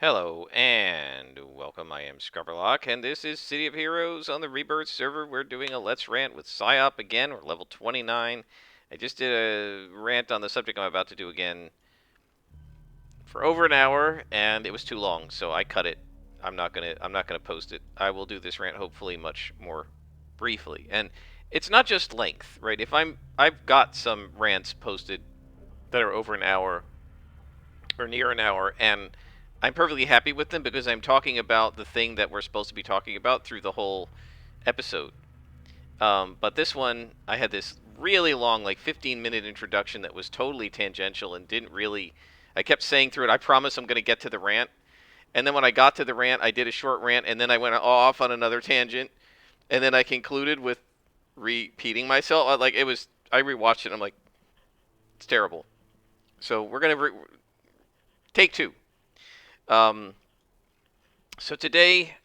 Hello and welcome. I am Scrubberlock, and this is City of Heroes on the Rebirth server. We're doing a Let's Rant with Psyop again. We're level 29. I just did a rant on the subject I'm about to do again for over an hour, and it was too long, so I cut it. I'm not gonna post it. I will do this rant hopefully much more briefly. And it's not just length, right? I've got some rants posted that are over an hour or near an hour, and I'm perfectly happy with them because I'm talking about the thing that we're supposed to be talking about through the whole episode. But this one, I had this really long, like 15-minute introduction that was totally tangential and didn't really. I kept saying through it, I promise I'm going to get to the rant. And then when I got to the rant, I did a short rant, and then I went off on another tangent, and then I concluded with repeating myself. Like it was, I rewatched it. And I'm like, it's terrible. So we're gonna take two. Um, So today,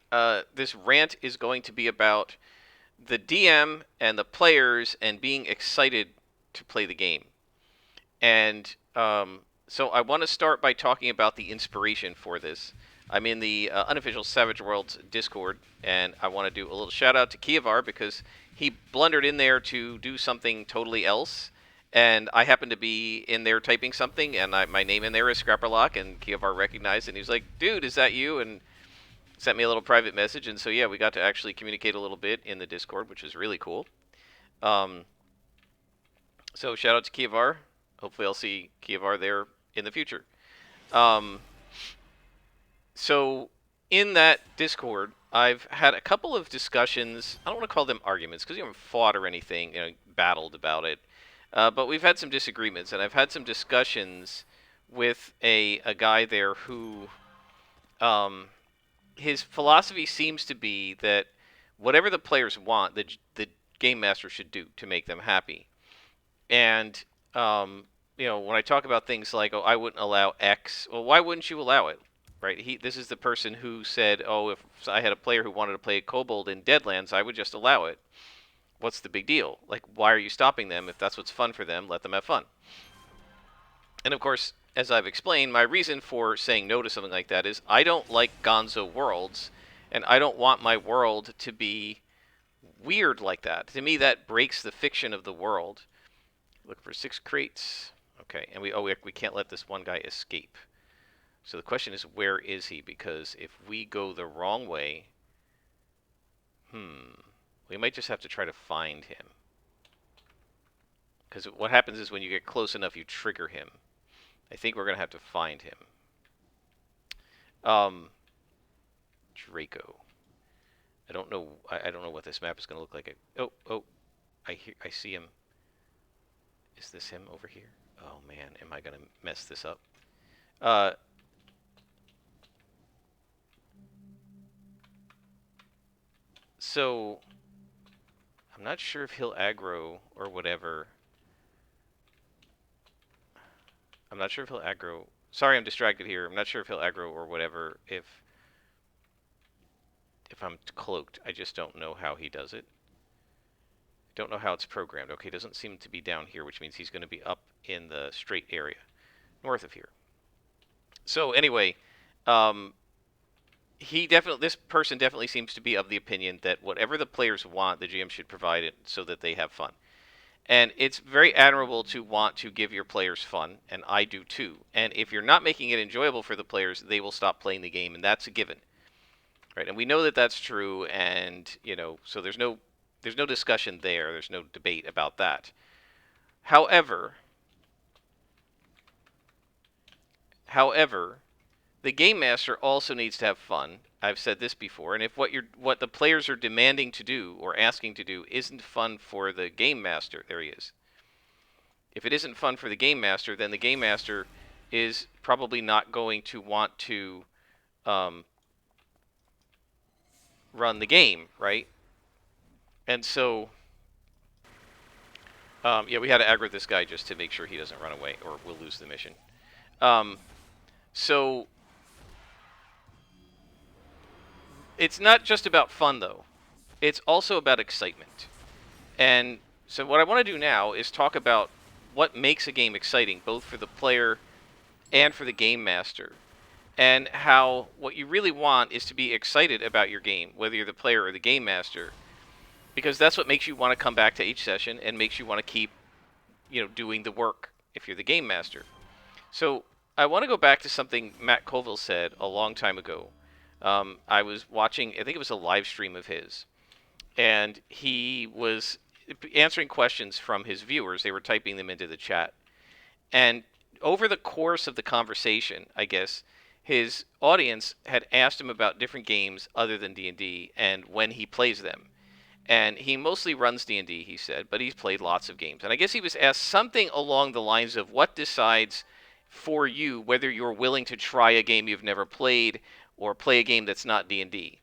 this rant is going to be about the DM and the players and being excited to play the game. And so I want to start by talking about the inspiration for this. I'm in the unofficial Savage Worlds Discord, and I want to do a little shout out to Kievar because he blundered in there to do something totally else. And I happened to be in there typing something, and my name in there is Scrapperlock, and Kievar recognized it, and he was like, "Dude, is that you?" And sent me a little private message, and so yeah, we got to actually communicate a little bit in the Discord, which is really cool. Um, so shout out to Kievar. Hopefully, I'll see Kievar there in the future. Um, so in that Discord, I've had a couple of discussions. I don't want to call them arguments because we haven't fought or anything, battled about it. But we've had some disagreements, and I've had some discussions with a guy there who um, his philosophy seems to be that whatever the players want, the game master should do to make them happy. And when I talk about things like, "Oh, I wouldn't allow X," well, why wouldn't you allow it? Right? This is the person who said, "Oh, if I had a player who wanted to play Kobold in Deadlands, I would just allow it. What's the big deal? Like, why are you stopping them? If that's what's fun for them, let them have fun." And of course, as I've explained, my reason for saying no to something like that is I don't like gonzo worlds, and I don't want my world to be weird like that. To me, that breaks the fiction of the world. Look for 6 crates. Okay, and we can't let this one guy escape. So the question is, where is he? Because if we go the wrong way, we might just have to try to find him. Because what happens is when you get close enough, you trigger him. I think we're gonna have to find him. Draco. I don't know. I don't know what this map is gonna look like. Oh! I see him. Is this him over here? Oh man, am I gonna mess this up? So I'm not sure if he'll aggro or whatever. I'm not sure if he'll aggro. Sorry, I'm distracted here. I'm not sure if he'll aggro or whatever if I'm cloaked. I just don't know how he does it. Don't know how it's programmed. Okay, doesn't seem to be down here, which means he's going to be up in the straight area, north of here. So anyway, this person definitely seems to be of the opinion that whatever the players want, the GM should provide it so that they have fun. And it's very admirable to want to give your players fun, and I do too. And if you're not making it enjoyable for the players, they will stop playing the game, and that's a given, right? And we know that that's true, and so there's no discussion there. There's no debate about that. However, the game master also needs to have fun. I've said this before, and if what the players are demanding to do or asking to do isn't fun for the game master, there he is. If it isn't fun for the game master, then the game master is probably not going to want to run the game, right? And so, yeah, we had to aggro this guy just to make sure he doesn't run away, or we'll lose the mission. So it's not just about fun, though. It's also about excitement. And so what I want to do now is talk about what makes a game exciting, both for the player and for the game master. and how what you really want is to be excited about your game, whether you're the player or the game master, because that's what makes you want to come back to each session and makes you want to keep, doing the work if you're the game master. So I want to go back to something Matt Colville said a long time ago. I was watching, I think it was a live stream of his, and he was answering questions from his viewers. They were typing them into the chat. And over the course of the conversation, I guess, his audience had asked him about different games other than D&D and when he plays them. And he mostly runs D&D, he said, but he's played lots of games. And I guess he was asked something along the lines of what decides for you whether you're willing to try a game you've never played or play a game that's not D&D.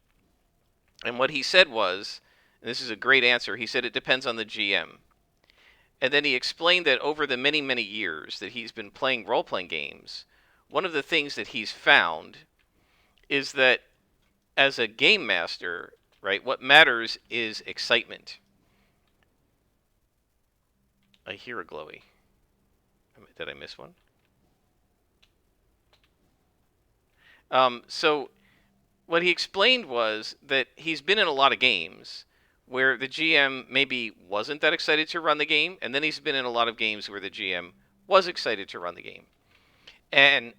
And what he said was, and this is a great answer, he said it depends on the GM. And then he explained that over the many, many years that he's been playing role-playing games, one of the things that he's found is that as a game master, right, what matters is excitement. I hear a glowy. Did I miss one? So what he explained was that he's been in a lot of games where the GM maybe wasn't that excited to run the game, and then he's been in a lot of games where the GM was excited to run the game. And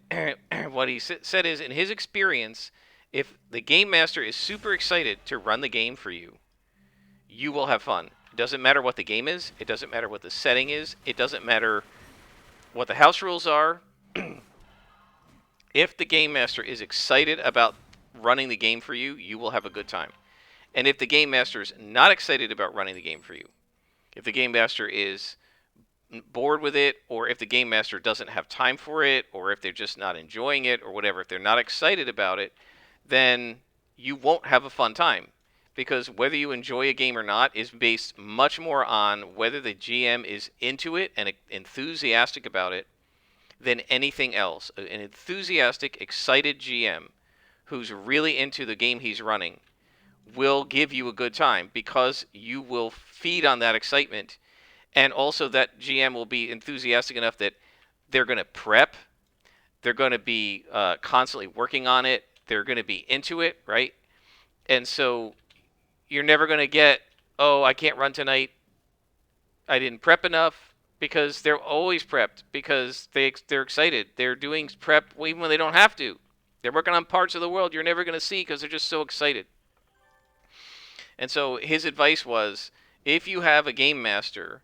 what he said is, in his experience, if the game master is super excited to run the game for you, you will have fun. It doesn't matter what the game is. It doesn't matter what the setting is. It doesn't matter what the house rules are. If the game master is excited about running the game for you, you will have a good time. And if the game master is not excited about running the game for you, if the game master is bored with it, or if the game master doesn't have time for it, or if they're just not enjoying it, or whatever, if they're not excited about it, then you won't have a fun time. Because whether you enjoy a game or not is based much more on whether the GM is into it and enthusiastic about it than anything else. An enthusiastic, excited GM who's really into the game he's running will give you a good time because you will feed on that excitement. And also that GM will be enthusiastic enough that they're going to prep. They're going to be constantly working on it. They're going to be into it, right? And so you're never going to get, oh, I can't run tonight. I didn't prep enough, because they're always prepped because they're excited. They're doing prep even when they don't have to. They're working on parts of the world you're never going to see because they're just so excited. And so his advice was, if you have a game master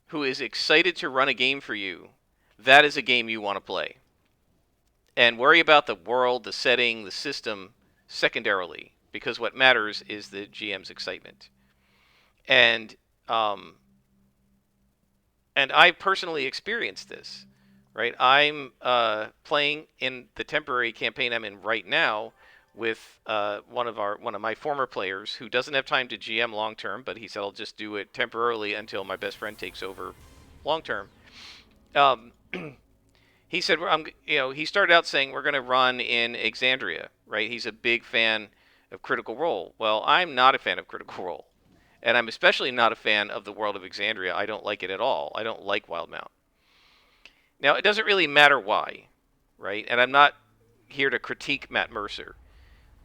who is excited to run a game for you, that is a game you want to play. And worry about the world, the setting, the system secondarily, because what matters is the GM's excitement. And I personally experienced this, right? I'm playing in the temporary campaign I'm in right now with one of my former players who doesn't have time to GM long term, but he said I'll just do it temporarily until my best friend takes over long term. He said he started out saying we're going to run in Exandria, right? He's a big fan of Critical Role. Well, I'm not a fan of Critical Role. And I'm especially not a fan of the world of Exandria. I don't like it at all. I don't like Wildemount. Now, it doesn't really matter why, right? And I'm not here to critique Matt Mercer.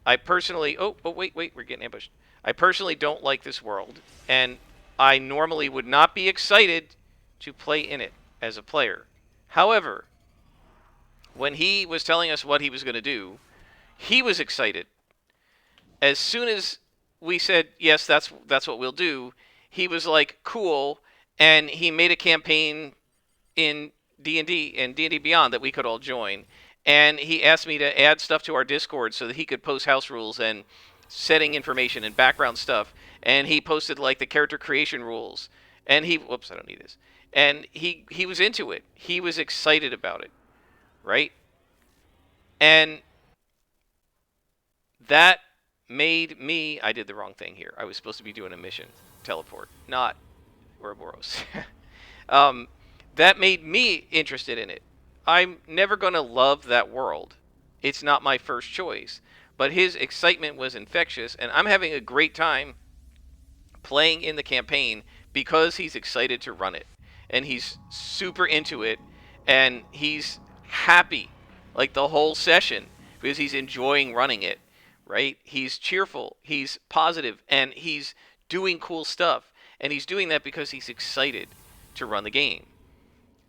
I personally... Oh, wait, we're getting ambushed. I personally don't like this world, and I normally would not be excited to play in it as a player. However, when he was telling us what he was going to do, he was excited. As soon as we said, yes, that's what we'll do, he was like, cool, and he made a campaign in D&D and D&D Beyond that we could all join. And he asked me to add stuff to our Discord so that he could post house rules and setting information and background stuff. And he posted like the character creation rules. And whoops, I don't need this. And he was into it. He was excited about it, right? And that made me... I did the wrong thing here. I was supposed to be doing a mission. Teleport, not Ouroboros. That made me interested in it. I'm never going to love that world. It's not my first choice. But his excitement was infectious, and I'm having a great time playing in the campaign because he's excited to run it. And he's super into it, and he's happy like the whole session, because he's enjoying running it, right? He's cheerful, he's positive, and he's doing cool stuff. And he's doing that because he's excited to run the game.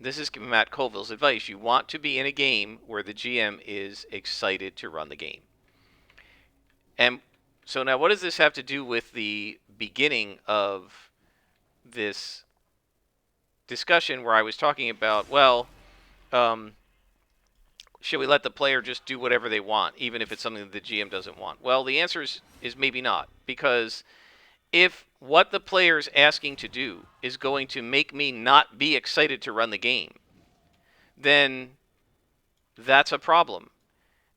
This is Matt Colville's advice. You want to be in a game where the GM is excited to run the game. And so now, what does this have to do with the beginning of this discussion where I was talking about, well, should we let the player just do whatever they want, even if it's something that the GM doesn't want? Well, the answer is maybe not, because if what the player's asking to do is going to make me not be excited to run the game, then that's a problem.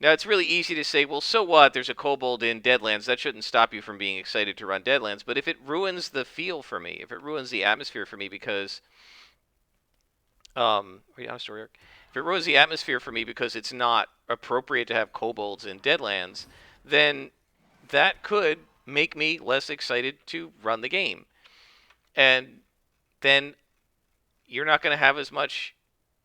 Now, it's really easy to say, well, so what? There's a kobold in Deadlands. That shouldn't stop you from being excited to run Deadlands. But if it ruins the feel for me, if it ruins the atmosphere for me because are you on a story arc? If it ruins the atmosphere for me because it's not appropriate to have kobolds in Deadlands, then that could make me less excited to run the game. And then you're not going to have as much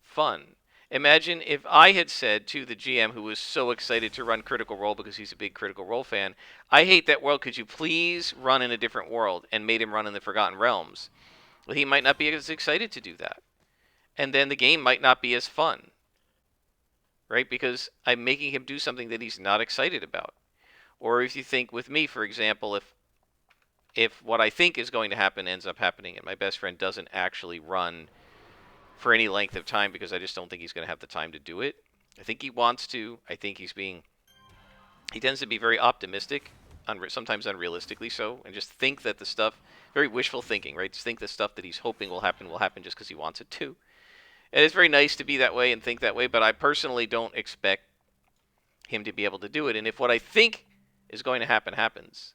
fun. Imagine if I had said to the GM who was so excited to run Critical Role because he's a big Critical Role fan, I hate that world, could you please run in a different world, and made him run in the Forgotten Realms. Well, he might not be as excited to do that. And then the game might not be as fun, right? Because I'm making him do something that he's not excited about. Or if you think with me, for example, if what I think is going to happen ends up happening and my best friend doesn't actually run for any length of time because I just don't think he's going to have the time to do it. I think he wants to. I think he tends to be very optimistic, sometimes unrealistically so, and just think that the stuff, very wishful thinking, right? Just think the stuff that he's hoping will happen just because he wants it to. And it's very nice to be that way and think that way, but I personally don't expect him to be able to do it. And if what I think is going to happen happens,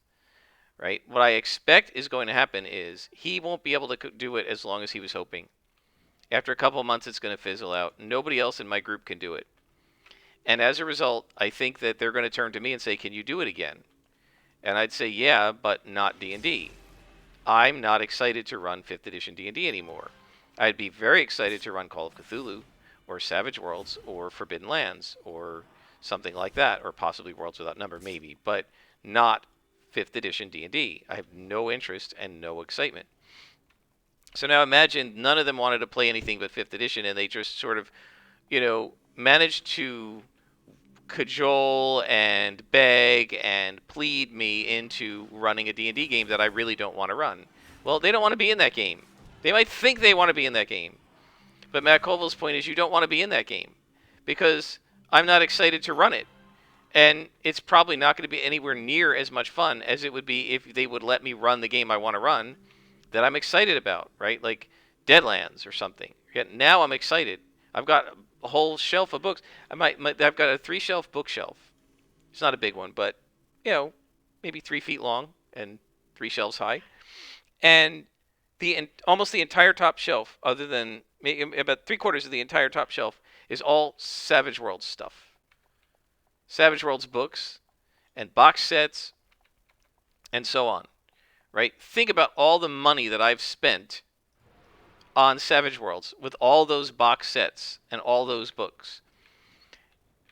right? What I expect is going to happen is he won't be able to do it as long as he was hoping. After a couple of months, it's going to fizzle out. Nobody else in my group can do it. And as a result, I think that they're going to turn to me and say, can you do it again? And I'd say, yeah, but not D&D. I'm not excited to run 5th edition D&D anymore. I'd be very excited to run Call of Cthulhu, or Savage Worlds, or Forbidden Lands, or something like that, or possibly Worlds Without Number, maybe, but not 5th edition D&D. I have no interest and no excitement. So now imagine none of them wanted to play anything but 5th edition, and they just sort of, managed to cajole and beg and plead me into running a D&D game that I really don't want to run. Well, they don't want to be in that game. They might think they want to be in that game. But Matt Colville's point is you don't want to be in that game because I'm not excited to run it. And it's probably not going to be anywhere near as much fun as it would be if they would let me run the game I want to run that I'm excited about, right? Like Deadlands or something. Yet now I'm excited. I've got a whole shelf of books. I've got a 3-shelf bookshelf. It's not a big one, but maybe 3 feet long and 3 shelves high. And almost the entire top shelf, other than about 3/4 of the entire top shelf, is all Savage Worlds stuff. Savage Worlds books and box sets and so on. Right? Think about all the money that I've spent on Savage Worlds with all those box sets and all those books.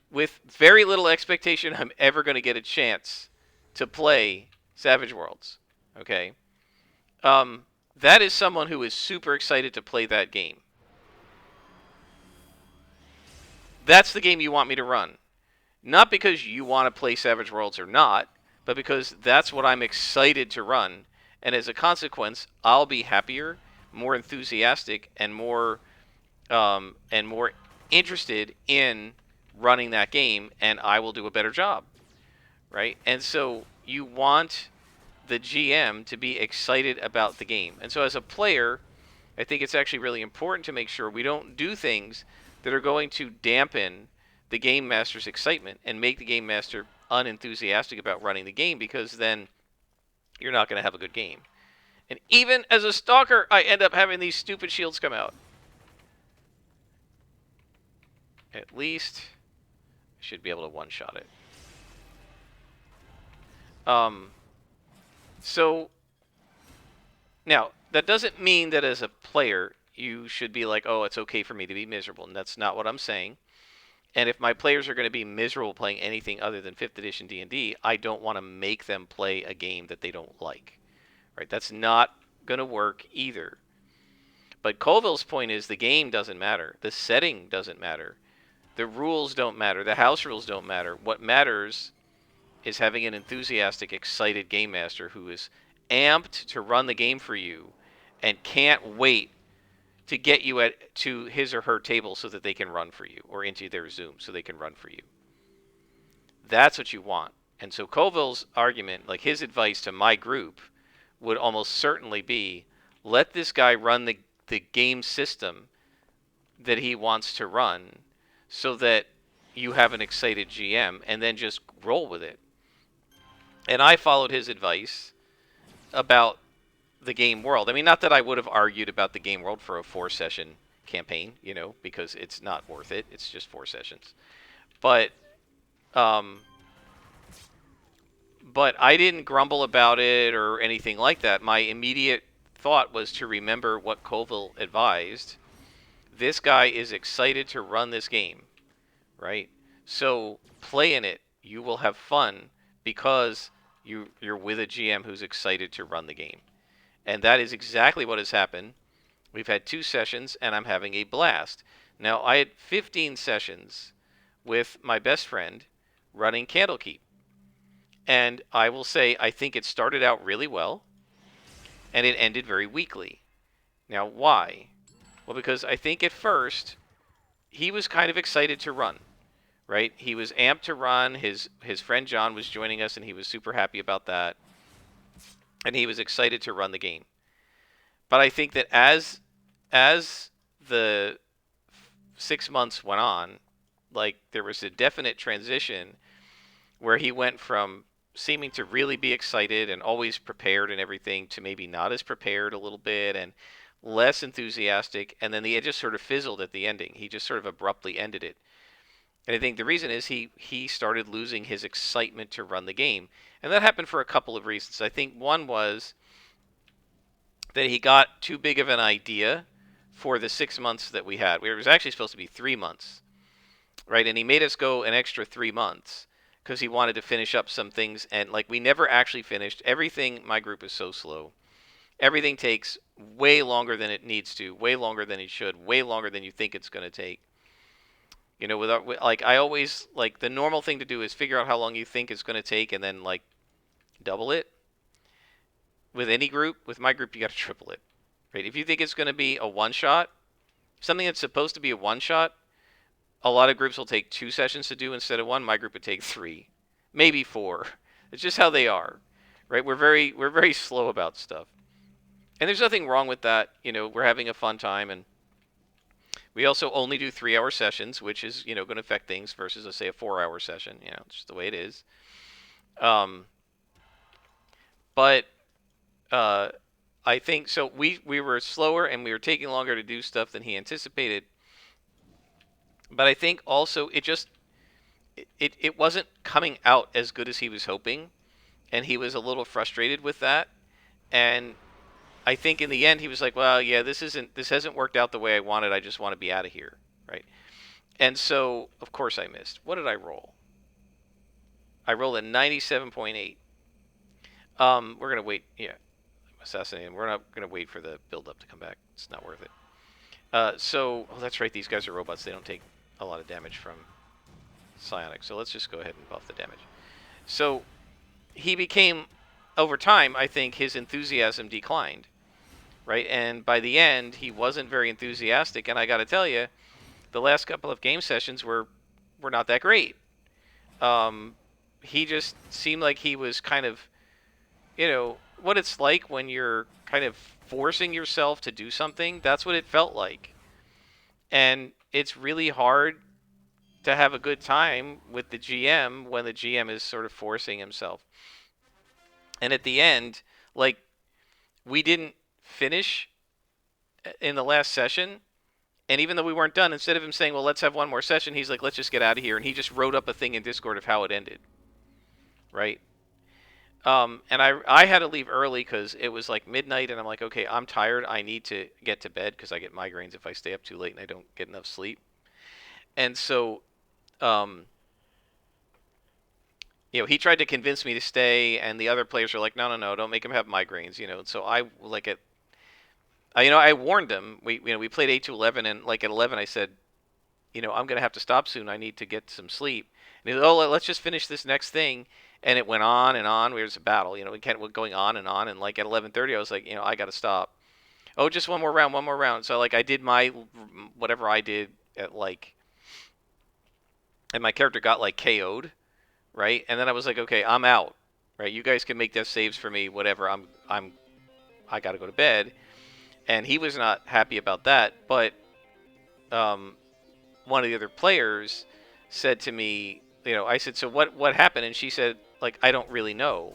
With very little expectation I'm ever going to get a chance to play Savage Worlds. Okay? That is someone who is super excited to play that game. That's the game you want me to run. Not because you want to play Savage Worlds or not, but because that's what I'm excited to run. And as a consequence, I'll be happier, more enthusiastic, and more interested in running that game, and I will do a better job, right? And so you want the GM to be excited about the game. And so as a player, I think it's actually really important to make sure we don't do things that are going to dampen the game master's excitement and make the game master unenthusiastic about running the game, because then you're not going to have a good game. And even as a stalker, I end up having these stupid shields come out. At least I should be able to one-shot it. So now that doesn't mean that as a player you should be like, oh, it's okay for me to be miserable. And that's not what I'm saying. And if my players are going to be miserable playing anything other than 5th edition D&D, I don't want to make them play a game that they don't like. Right? That's not going to work either. But Colville's point is the game doesn't matter. The setting doesn't matter. The rules don't matter. The house rules don't matter. What matters is having an enthusiastic, excited game master who is amped to run the game for you and can't wait to get you to his or her table so that they can run for you, or into their Zoom so they can run for you. That's what you want. And so Colville's argument, like his advice to my group, would almost certainly be, let this guy run the game system that he wants to run so that you have an excited GM, and then just roll with it. And I followed his advice about the game world. I mean, not that I would have argued about the game world for a 4-session campaign, because it's not worth it. It's just 4 sessions. But I didn't grumble about it or anything like that. My immediate thought was to remember what Colville advised. This guy is excited to run this game, right? So play in it. You will have fun because you're with a GM who's excited to run the game. And that is exactly what has happened. We've had 2 sessions, and I'm having a blast. Now, I had 15 sessions with my best friend running Candlekeep. And I will say, I think it started out really well, and it ended very weakly. Now, why? Well, because I think at first, he was kind of excited to run, right? He was amped to run. His friend John was joining us, and he was super happy about that. And he was excited to run the game. But I think that as the 6 months went on, like there was a definite transition where he went from seeming to really be excited and always prepared and everything to maybe not as prepared a little bit and less enthusiastic, and then it just sort of fizzled at the ending. He just sort of abruptly ended it. And I think the reason is he started losing his excitement to run the game. And that happened for a couple of reasons. I think one was that he got too big of an idea for the 6 months that we had. It was actually supposed to be 3 months, right? And he made us go an extra 3 months because he wanted to finish up some things. And like we never actually finished. Everything, my group is so slow. Everything takes way longer than it needs to, way longer than it should, way longer than you think it's going to take. I always, like, the normal thing to do is figure out how long you think it's going to take and then, like, double it. With any group, with my group, you got to triple it. Right? If you think it's going to be a one-shot, something that's supposed to be a one-shot, a lot of groups will take 2 sessions to do instead of 1. My group would take 3, maybe 4. It's just how they are, right? We're very slow about stuff. And there's nothing wrong with that. We're having a fun time, and we also only do 3-hour sessions, which is, going to affect things versus, let's say, a 4-hour session. It's just the way it is. But I think so. We were slower and we were taking longer to do stuff than he anticipated. But I think also it wasn't coming out as good as he was hoping, and he was a little frustrated with that. And I think in the end he was like, well, yeah, this hasn't worked out the way I wanted. I just want to be out of here, right? And so, of course, I missed. What did I roll? I rolled a 97.8. We're gonna wait. Yeah, assassinating. We're not gonna wait for the build-up to come back. It's not worth it. That's right. These guys are robots. They don't take a lot of damage from psionic. So let's just go ahead and buff the damage. So he became, over time, I think his enthusiasm declined, right? And by the end, he wasn't very enthusiastic. And I got to tell you, the last couple of game sessions were not that great. He just seemed like he was kind of, what it's like when you're kind of forcing yourself to do something. That's what it felt like. And it's really hard to have a good time with the GM when the GM is sort of forcing himself. And at the end, like, we didn't finish in the last session. And even though we weren't done, instead of him saying, well, let's have one more session, he's like, let's just get out of here. And he just wrote up a thing in Discord of how it ended. Right? And I had to leave early because it was like midnight, and I'm like, okay, I'm tired. I need to get to bed because I get migraines if I stay up too late and I don't get enough sleep. And so um, he tried to convince me to stay, and the other players were like, no, no, no, don't make him have migraines, So I like it. I warned him. We played 8 to 11, and like at 11, I said, I'm gonna have to stop soon. I need to get some sleep. And he said, oh, let's just finish this next thing. And it went on and on. We was a battle, we kept going on, and like at 11:30, I was like, I gotta stop. Oh, just one more round, one more round. So like I did my whatever I did at like, and my character got like KO'd, right? And then I was like, okay, I'm out, right? You guys can make death saves for me, whatever. I gotta go to bed. And he was not happy about that, but um, one of the other players said to me, I said, so what happened? And she said, like, I don't really know,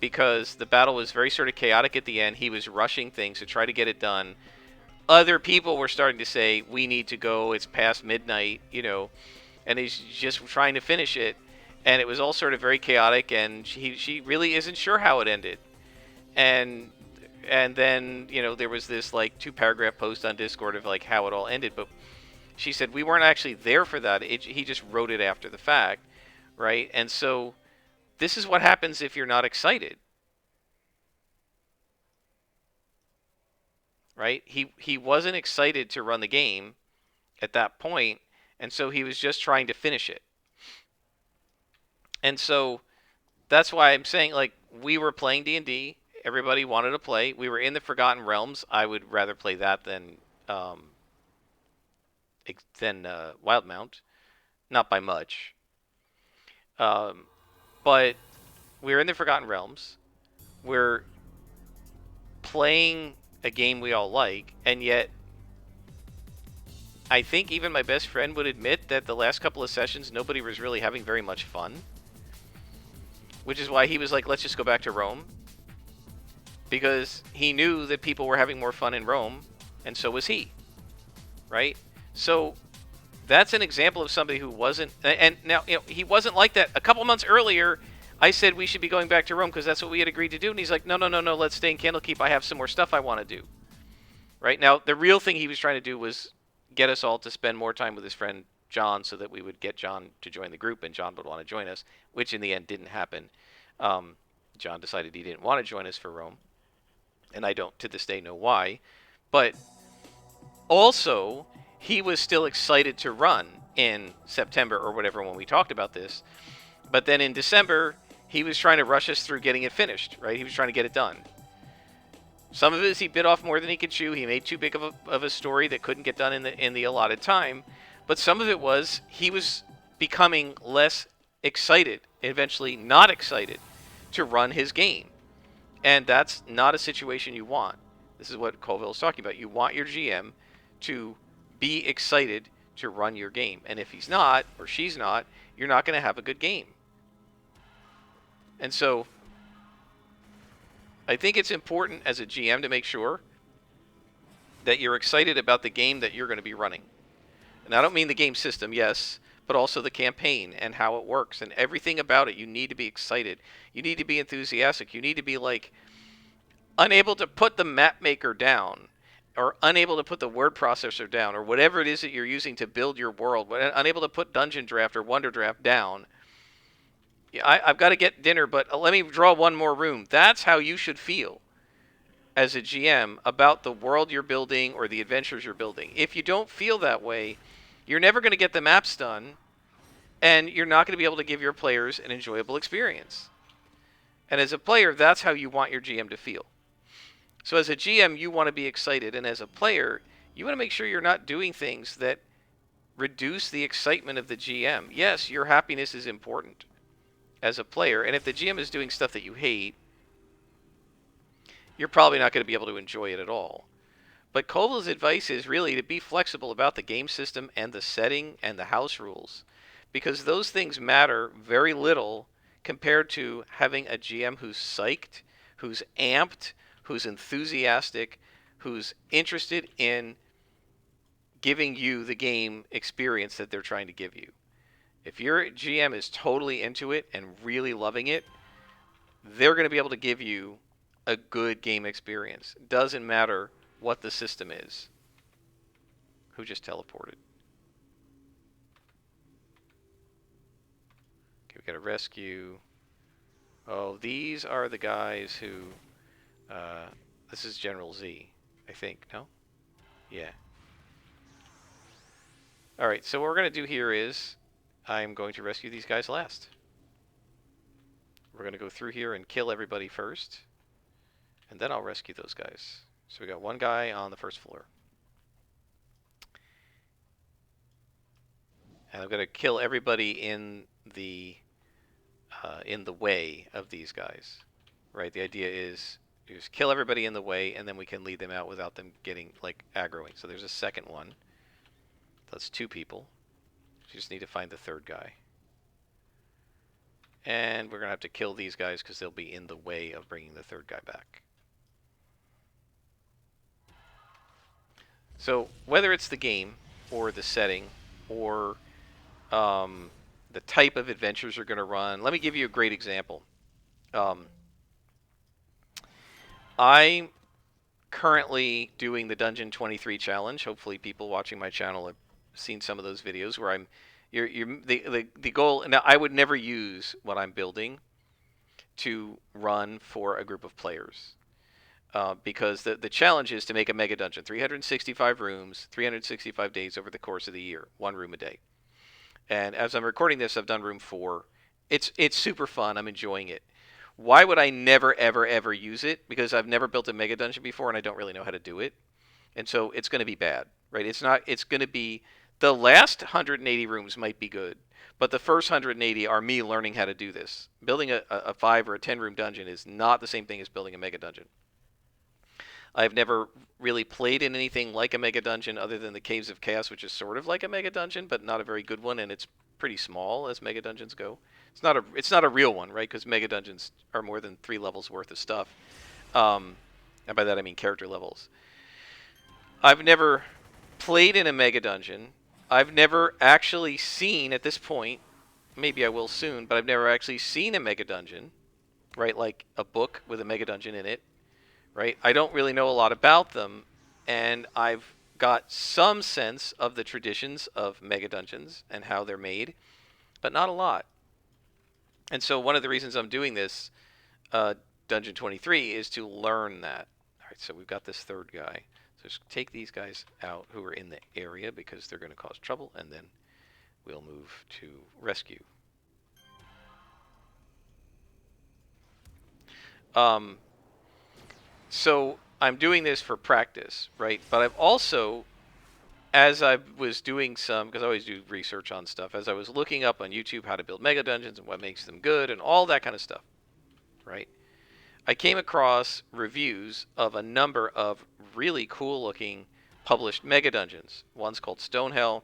because the battle was very sort of chaotic at the end. He was rushing things to try to get it done. Other people were starting to say, we need to go. It's past midnight, and he's just trying to finish it. And it was all sort of very chaotic, and she really isn't sure how it ended. And then there was this like 2-paragraph post on Discord of like how it all ended, but she said we weren't actually there for that. He just wrote it after the fact, right? And so this is what happens if you're not excited, right? He wasn't excited to run the game at that point, and so he was just trying to finish it. And so that's why I'm saying, like, we were playing D&D. Everybody wanted to play. We were in the Forgotten Realms. I would rather play that um, than Wildmount, not by much. Um, but we're in the Forgotten Realms. We're playing a game we all like, and yet I think even my best friend would admit that the last couple of sessions nobody was really having very much fun, which is why he was like, let's just go back to Rome, because he knew that people were having more fun in Rome, and so was he, right? So that's an example of somebody who wasn't, and now he wasn't like that. A couple months earlier, I said we should be going back to Rome because that's what we had agreed to do, and he's like, no, no, no, no, let's stay in Candlekeep. I have some more stuff I want to do. Right now, the real thing he was trying to do was get us all to spend more time with his friend John, so that we would get John to join the group, and John would want to join us, which in the end didn't happen. John decided he didn't want to join us for Rome, and I don't to this day know why. But also, he was still excited to run in September or whatever when we talked about this. But then in December, he was trying to rush us through getting it finished, right? He was trying to get it done. Some of it is he bit off more than he could chew. He made too big of a story that couldn't get done in the allotted time. But some of it was he was becoming less excited, eventually not excited, to run his game. And that's not a situation you want. This is what Colville is talking about. You want your GM to be excited to run your game. And if he's not, or she's not, you're not going to have a good game. And so I think it's important as a GM to make sure that you're excited about the game that you're going to be running. And I don't mean the game system, yes, but also the campaign and how it works and everything about it. You need to be excited. You need to be enthusiastic. You need to be like unable to put the map maker down, or unable to put the word processor down, or whatever it is that you're using to build your world, unable to put Dungeon Draft or Wonder Draft down. I've got to get dinner, but let me draw one more room. That's how you should feel as a GM about the world you're building or the adventures you're building. If you don't feel that way, you're never going to get the maps done, and you're not going to be able to give your players an enjoyable experience. And as a player, that's how you want your GM to feel. So as a GM, you want to be excited, and as a player, you want to make sure you're not doing things that reduce the excitement of the GM. Yes, your happiness is important as a player, and if the GM is doing stuff that you hate, you're probably not going to be able to enjoy it at all. But Colville's advice is really to be flexible about the game system and the setting and the house rules, because those things matter very little compared to having a GM who's psyched, who's amped, who's enthusiastic, who's interested in giving you the game experience that they're trying to give you. If your GM is totally into it and really loving it, they're going to be able to give you a good game experience. Doesn't matter what the system is. Who just teleported? we got a rescue. Oh, these are the guys who... this is General Z, I think. No? Yeah. Alright, so what we're going to do here is I'm going to rescue these guys last. We're going to go through here and kill everybody first. And then I'll rescue those guys. So we got one guy on the first floor. And I'm going to kill everybody in the way of these guys. Right? The idea is you just kill everybody in the way, and then we can lead them out without them getting, like, aggroing. So there's a second one. That's 2 people. You just need to find the third guy. And we're going to have to kill these guys because they'll be in the way of bringing the third guy back. So whether it's the game or the setting or the type of adventures you're going to run, let me give you a great example. I'm currently doing the Dungeon 23 challenge. Hopefully people watching my channel have seen some of those videos where the goal. Now, I would never use what I'm building to run for a group of players. Because the challenge is to make a mega dungeon, 365 rooms, 365 days over the course of the year, 1 room a day. And as I'm recording this, I've done room 4. It's super fun. I'm enjoying it. Why would I never, ever, ever use it? Because I've never built a mega dungeon before, and I don't really know how to do it. And so it's going to be bad, right? It's going to be, the last 180 rooms might be good, but the first 180 are me learning how to do this. Building a 5 or a 10 room dungeon is not the same thing as building a mega dungeon. I've never really played in anything like a mega dungeon other than the Caves of Chaos, which is sort of like a mega dungeon, but not a very good one, and it's pretty small as mega dungeons go. It's not a real one, right? Because mega dungeons are more than 3 levels worth of stuff. And by that I mean character levels. I've never played in a mega dungeon. I've never actually seen, at this point, maybe I will soon, but I've never actually seen a mega dungeon, right? Like a book with a mega dungeon in it. Right? I don't really know a lot about them, and I've got some sense of the traditions of mega dungeons and how they're made, but not a lot. And so one of the reasons I'm doing this Dungeon 23 is to learn that. All right, so we've got this third guy. So just take these guys out who are in the area because they're going to cause trouble, and then we'll move to rescue. So I'm doing this for practice, right? But I've also, as I was doing some, because I always do research on stuff, as I was looking up on YouTube how to build mega dungeons and what makes them good and all that kind of stuff, right? I came across reviews of a number of really cool looking published mega dungeons. One's called Stonehell,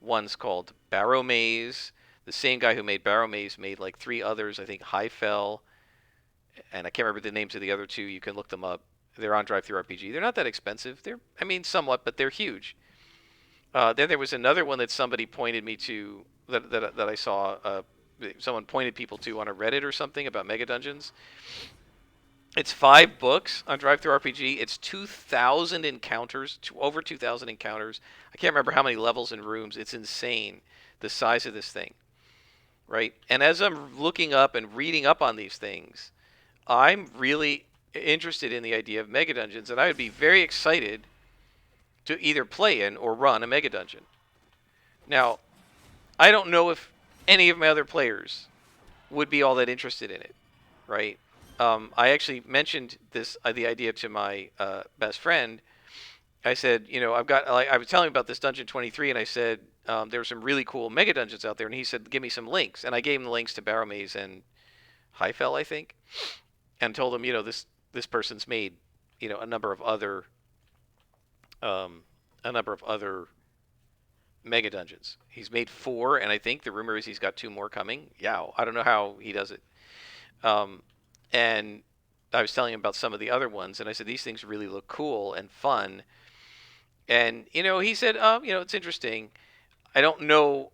one's called Barrow Maze. The same guy who made Barrow Maze made like 3 others, I think Highfell, and I can't remember the names of the other 2. You can look them up. They're on Drive-Thru RPG. They're not that expensive. I mean, somewhat, but they're huge. Then there was another one that somebody pointed me to that I saw. Someone pointed people to on a Reddit or something about mega dungeons. It's 5 books on Drive-Thru RPG. It's 2,000 encounters, over 2,000 encounters. I can't remember how many levels and rooms. It's insane, the size of this thing, right? And as I'm looking up and reading up on these things, I'm really interested in the idea of mega dungeons, and I would be very excited to either play in or run a mega dungeon. Now, I don't know if any of my other players would be all that interested in it, right? I actually mentioned the idea to my best friend. I said, I was telling him about this Dungeon 23, and I said there were some really cool mega dungeons out there, and he said, give me some links, and I gave him the links to Barrow Maze and Highfell, I think. And told him, this person's made, a number of other mega dungeons. He's made 4, and I think the rumor is he's got 2 more coming. Yow, I don't know how he does it. And I was telling him about some of the other ones, and I said these things really look cool and fun. And he said, it's interesting. I don't know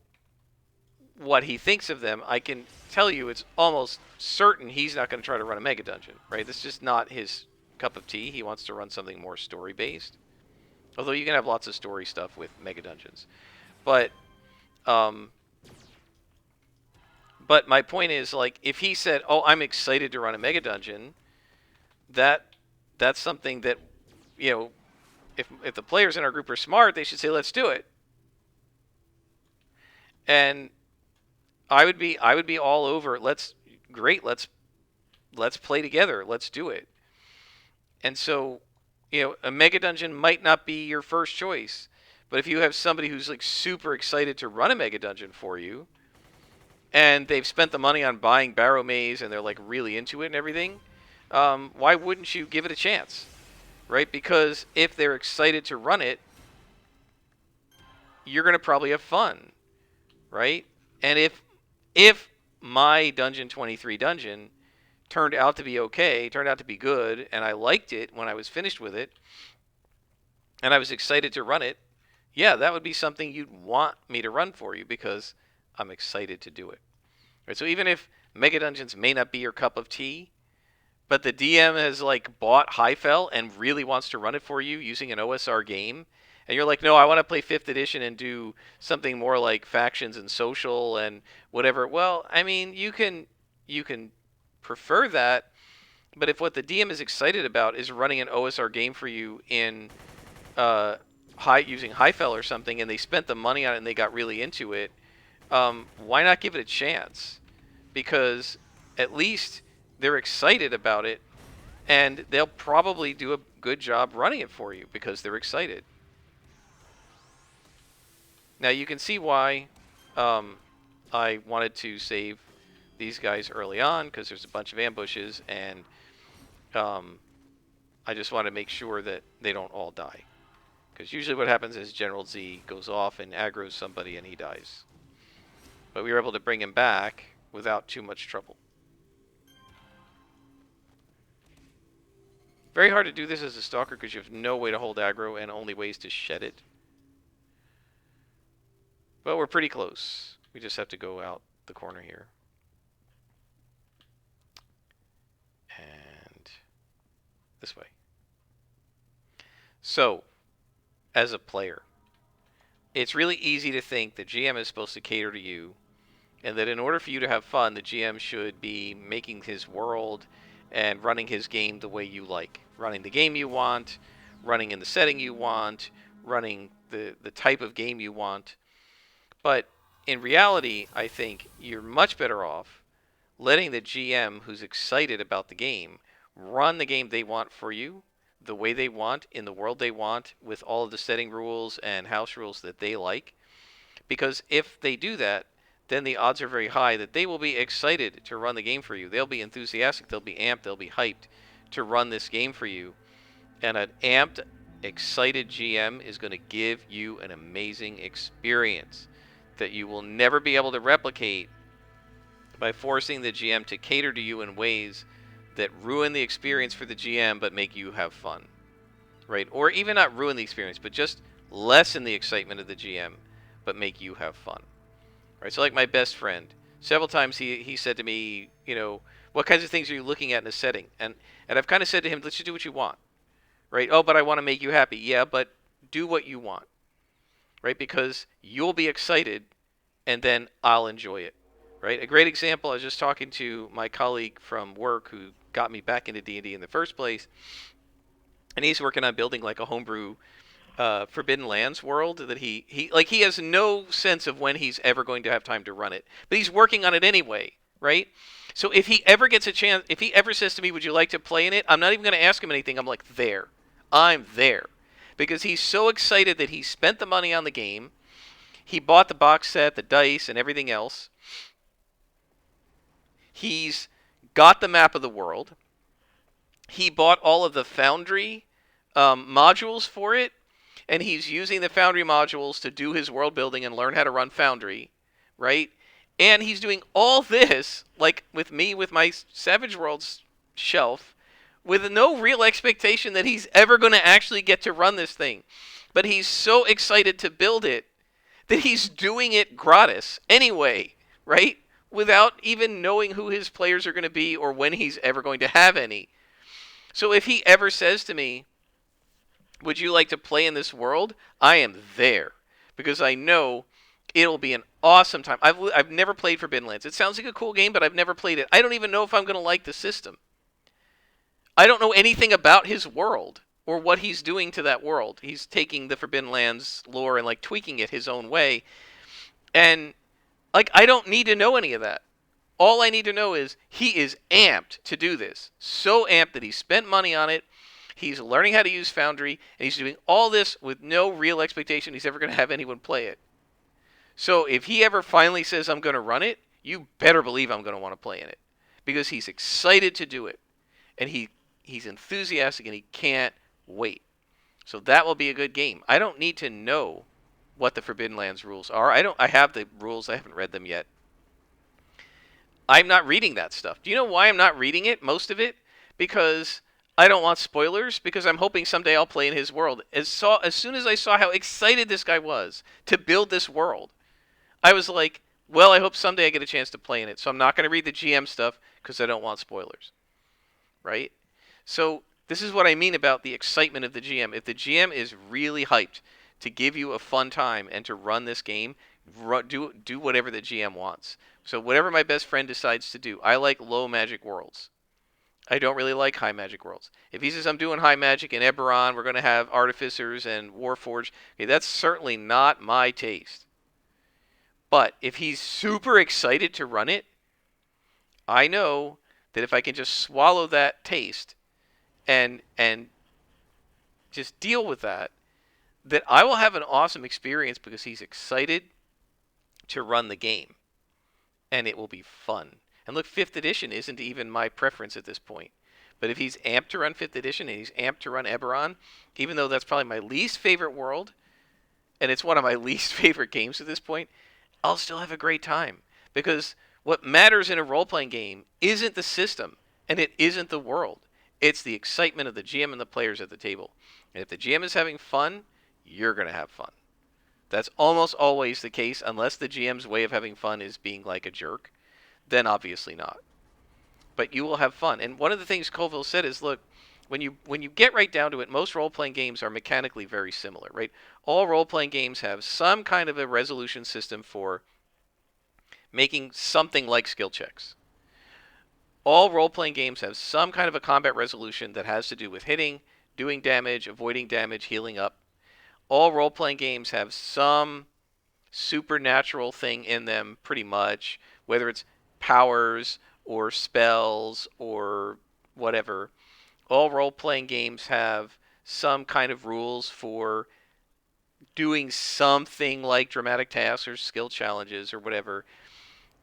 what he thinks of them. I can tell you it's almost certain he's not going to try to run a mega dungeon, right? That's just not his cup of tea. He wants to run something more story based, although you can have lots of story stuff with mega dungeons. But But my point is, like, if he said, "Oh, I'm excited to run a Megadungeon," that that's something that, you know, if the players in our group are smart, they should say, "Let's do it." And I would be all over. Great. Let's play together. Let's do it. And so, a Mega Dungeon might not be your first choice, but if you have somebody who's like super excited to run a Mega Dungeon for you, and they've spent the money on buying Barrow Maze and they're like really into it and everything, why wouldn't you give it a chance, right? Because if they're excited to run it, you're gonna probably have fun, right? And if my Dungeon 23 dungeon turned out to be okay, turned out to be good, and I liked it when I was finished with it, and I was excited to run it, yeah, that would be something you'd want me to run for you because I'm excited to do it. Right? So even if Mega Dungeons may not be your cup of tea, but the DM has like bought Highfell and really wants to run it for you using an OSR game, and you're like, no, I want to play 5th edition and do something more like factions and social and whatever. Well, I mean, you can prefer that, but if what the DM is excited about is running an OSR game for you in using Highfell or something, and they spent the money on it and they got really into it, why not give it a chance? Because at least they're excited about it, and they'll probably do a good job running it for you because they're excited. Now you can see why I wanted to save these guys early on, because there's a bunch of ambushes, and I just want to make sure that they don't all die. Because usually what happens is General Z goes off and aggroes somebody and he dies. But we were able to bring him back without too much trouble. Very hard to do this as a stalker because you have no way to hold aggro and only ways to shed it. But we're pretty close. We just have to go out the corner here. And this way. So, as a player, it's really easy to think the GM is supposed to cater to you, and that in order for you to have fun, the GM should be making his world and running his game the way you like. Running the game you want, running in the setting you want, running the type of game you want. But in reality, I think you're much better off letting the GM who's excited about the game run the game they want for you, the way they want, in the world they want, with all of the setting rules and house rules that they like. Because if they do that, then the odds are very high that they will be excited to run the game for you. They'll be enthusiastic, they'll be amped, they'll be hyped to run this game for you. And an amped, excited GM is going to give you an amazing experience that you will never be able to replicate by forcing the GM to cater to you in ways that ruin the experience for the GM but make you have fun, right? Or even not ruin the experience, but just lessen the excitement of the GM but make you have fun, right? So like my best friend, several times he said to me, what kinds of things are you looking at in a setting? And I've kind of said to him, let's just do what you want, right? Oh, but I want to make you happy. Yeah, but do what you want, right? Because you'll be excited and then I'll enjoy it. Right? A great example, I was just talking to my colleague from work who got me back into D&D in the first place, and he's working on building like a homebrew Forbidden Lands world that he has no sense of when he's ever going to have time to run it, but he's working on it anyway, right? So if he ever gets a chance, if he ever says to me, would you like to play in it? I'm not even going to ask him anything. I'm like, I'm there. Because he's so excited that he spent the money on the game, he bought the box set, the dice, and everything else. He's got the map of the world. He bought all of the Foundry modules for it, and he's using the Foundry modules to do his world building and learn how to run Foundry, right? And he's doing all this, like with me, with my Savage Worlds shelf, with no real expectation that he's ever going to actually get to run this thing. But he's so excited to build it that he's doing it gratis anyway, right? Without even knowing who his players are going to be or when he's ever going to have any. So if he ever says to me, would you like to play in this world? I am there. Because I know It'll be an awesome time. I've never played Forbidden Lands. It sounds like a cool game, but I've never played it. I don't even know if I'm going to like the system. I don't know anything about his world or what he's doing to that world. He's taking the Forbidden Lands lore and like tweaking it his own way. And like I don't need to know any of that. All I need to know is he is amped to do this. So amped that he spent money on it. He's learning how to use Foundry, and he's doing all this with no real expectation he's ever going to have anyone play it. So if he ever finally says, I'm going to run it, you better believe I'm going to want to play in it. Because he's excited to do it. And he's enthusiastic and he can't wait. So that will be a good game. I don't need to know what the Forbidden Lands rules are. I have the rules. I haven't read them yet. I'm not reading that stuff. Do you know why I'm not reading it, most of it? Because I don't want spoilers, because I'm hoping someday I'll play in his world. As soon as I saw how excited this guy was to build this world, I was like, well, I hope someday I get a chance to play in it. So I'm not going to read the GM stuff because I don't want spoilers. Right? So this is what I mean about the excitement of the GM. If the GM is really hyped to give you a fun time and to run this game, do whatever the GM wants. So whatever my best friend decides to do. I like low magic worlds. I don't really like high magic worlds. If he says I'm doing high magic in Eberron, we're going to have artificers and warforged. Okay, that's certainly not my taste. But if he's super excited to run it, I know that if I can just swallow that taste and just deal with that, that I will have an awesome experience because he's excited to run the game. And it will be fun. And look, 5th edition isn't even my preference at this point. But if he's amped to run 5th edition and he's amped to run Eberron, even though that's probably my least favorite world, and it's one of my least favorite games at this point, I'll still have a great time. Because what matters in a role-playing game isn't the system, and it isn't the world. It's the excitement of the GM and the players at the table. And if the GM is having fun, you're going to have fun. That's almost always the case, unless the GM's way of having fun is being like a jerk. Then obviously not. But you will have fun. And one of the things Colville said is, look, when you get right down to it, most role-playing games are mechanically very similar, right? All role-playing games have some kind of a resolution system for making something like skill checks. All role-playing games have some kind of a combat resolution that has to do with hitting, doing damage, avoiding damage, healing up. All role-playing games have some supernatural thing in them, pretty much, whether it's powers or spells or whatever. All role-playing games have some kind of rules for doing something like dramatic tasks or skill challenges or whatever.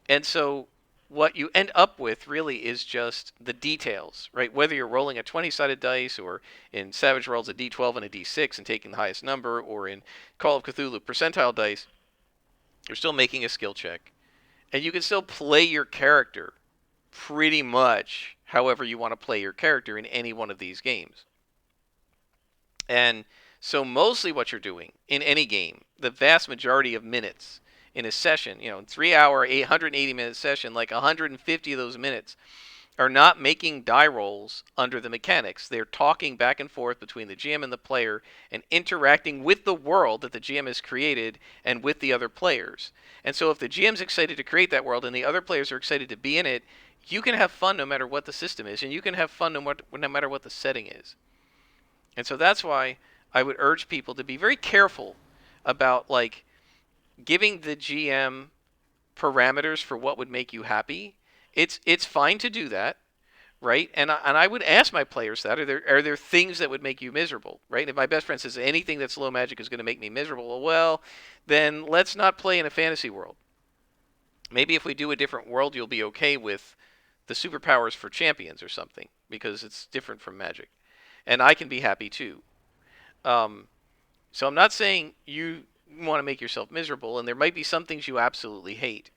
And so what you end up with really is just the details, right? Whether you're rolling a 20-sided dice, or in Savage Worlds a D12 and a D6 and taking the highest number, or in Call of Cthulhu percentile dice, you're still making a skill check. And you can still play your character pretty much however you want to play your character in any one of these games. And so mostly what you're doing in any game, the vast majority of minutes in a session, in 3-hour, 880-minute session, like 150 of those minutes are not making die rolls under the mechanics. They're talking back and forth between the GM and the player and interacting with the world that the GM has created and with the other players. And so if the GM's excited to create that world and the other players are excited to be in it, you can have fun no matter what the system is, and you can have fun no matter what the setting is. And so that's why I would urge people to be very careful about giving the GM parameters for what would make you happy. It's fine to do that, right? And I would ask my players that. Are there things that would make you miserable, right? If my best friend says anything that's low magic is going to make me miserable, well, then let's not play in a fantasy world. Maybe if we do a different world, you'll be okay with the superpowers for champions or something, because it's different from magic. And I can be happy too. So I'm not saying you want to make yourself miserable, and there might be some things you absolutely hate.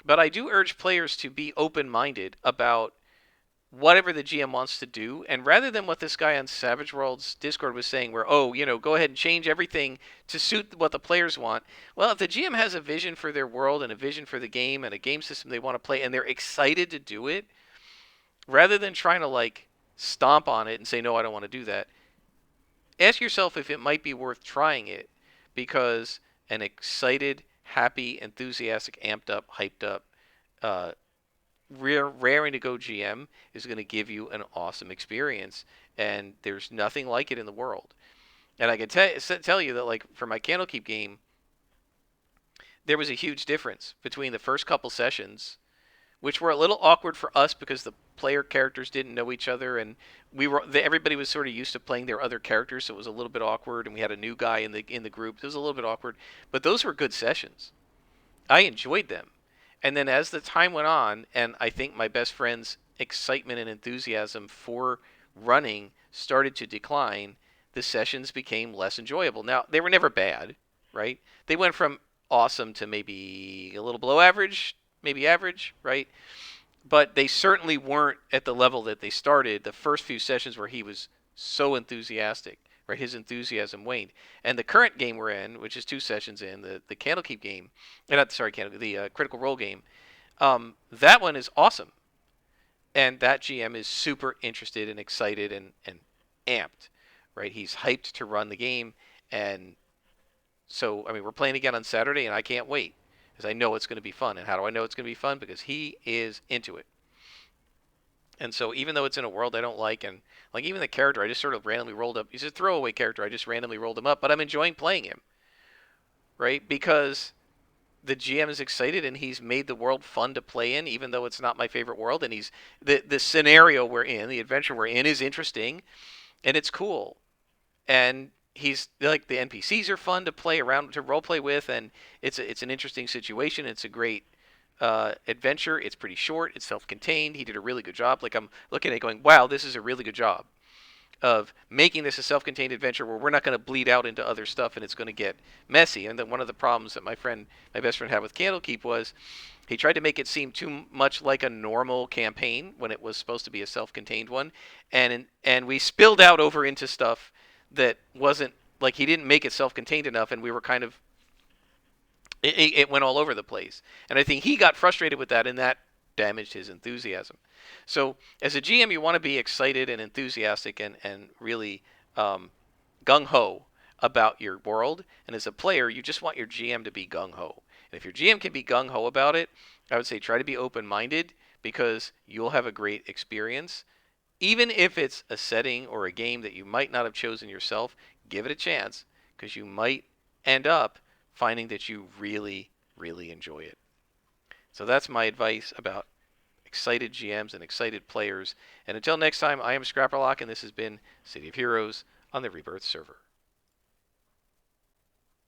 But I do urge players to be open-minded about whatever the GM wants to do, and rather than what this guy on Savage Worlds Discord was saying, where, go ahead and change everything to suit what the players want. Well, if the GM has a vision for their world and a vision for the game and a game system they want to play, and they're excited to do it, rather than trying to stomp on it and say, no, I don't want to do that, ask yourself if it might be worth trying it, because an excited, happy, enthusiastic, amped up, hyped up, uh, raring to go GM is going to give you an awesome experience, and there's nothing like it in the world. And I can tell you that, like, for my Candlekeep game, there was a huge difference between the first couple sessions, which were a little awkward for us because the player characters didn't know each other, and everybody was sort of used to playing their other characters, so it was a little bit awkward. And we had a new guy in the group. It was a little bit awkward, but those were good sessions. I enjoyed them. And then as the time went on, and I think my best friend's excitement and enthusiasm for running started to decline, the sessions became less enjoyable. Now, they were never bad, right? They went from awesome to maybe a little below average, maybe average, right? But they certainly weren't at the level that they started the first few sessions where he was so enthusiastic, right? His enthusiasm waned. And the current game we're in, which is 2 sessions in, the Candlekeep game, not sorry, the Critical Role game, that one is awesome. And that GM is super interested and excited and amped, right? He's hyped to run the game. And so, I mean, we're playing again on Saturday, and I can't wait because I know it's going to be fun. And how do I know it's going to be fun? Because he is into it. And so even though it's in a world I don't like, and like even the character I just sort of randomly rolled up, he's a throwaway character, I just randomly rolled him up, but I'm enjoying playing him, right? Because the GM is excited and he's made the world fun to play in, even though it's not my favorite world. And he's the scenario we're in, the adventure we're in, is interesting, and it's cool. And he's like, the NPCs are fun to play around, to role play with, and it's an interesting situation. It's a great adventure. It's pretty short. It's self-contained. He did a really good job. Like, I'm looking at it going, wow, this is a really good job of making this a self-contained adventure where we're not going to bleed out into other stuff and it's going to get messy. And then one of the problems that my best friend had with Candlekeep was he tried to make it seem too much like a normal campaign when it was supposed to be a self-contained one, and we spilled out over into stuff that wasn't, like, he didn't make it self-contained enough, and we were kind of, it went all over the place. And I think he got frustrated with that, and that damaged his enthusiasm. So as a GM, you want to be excited and enthusiastic and really gung-ho about your world. And as a player, you just want your GM to be gung-ho. And if your GM can be gung-ho about it, I would say try to be open-minded, because you'll have a great experience. Even if it's a setting or a game that you might not have chosen yourself, give it a chance, because you might end up finding that you really, really enjoy it. So that's my advice about excited GMs and excited players. And until next time, I am Scrapperlock, and this has been City of Heroes on the Rebirth server.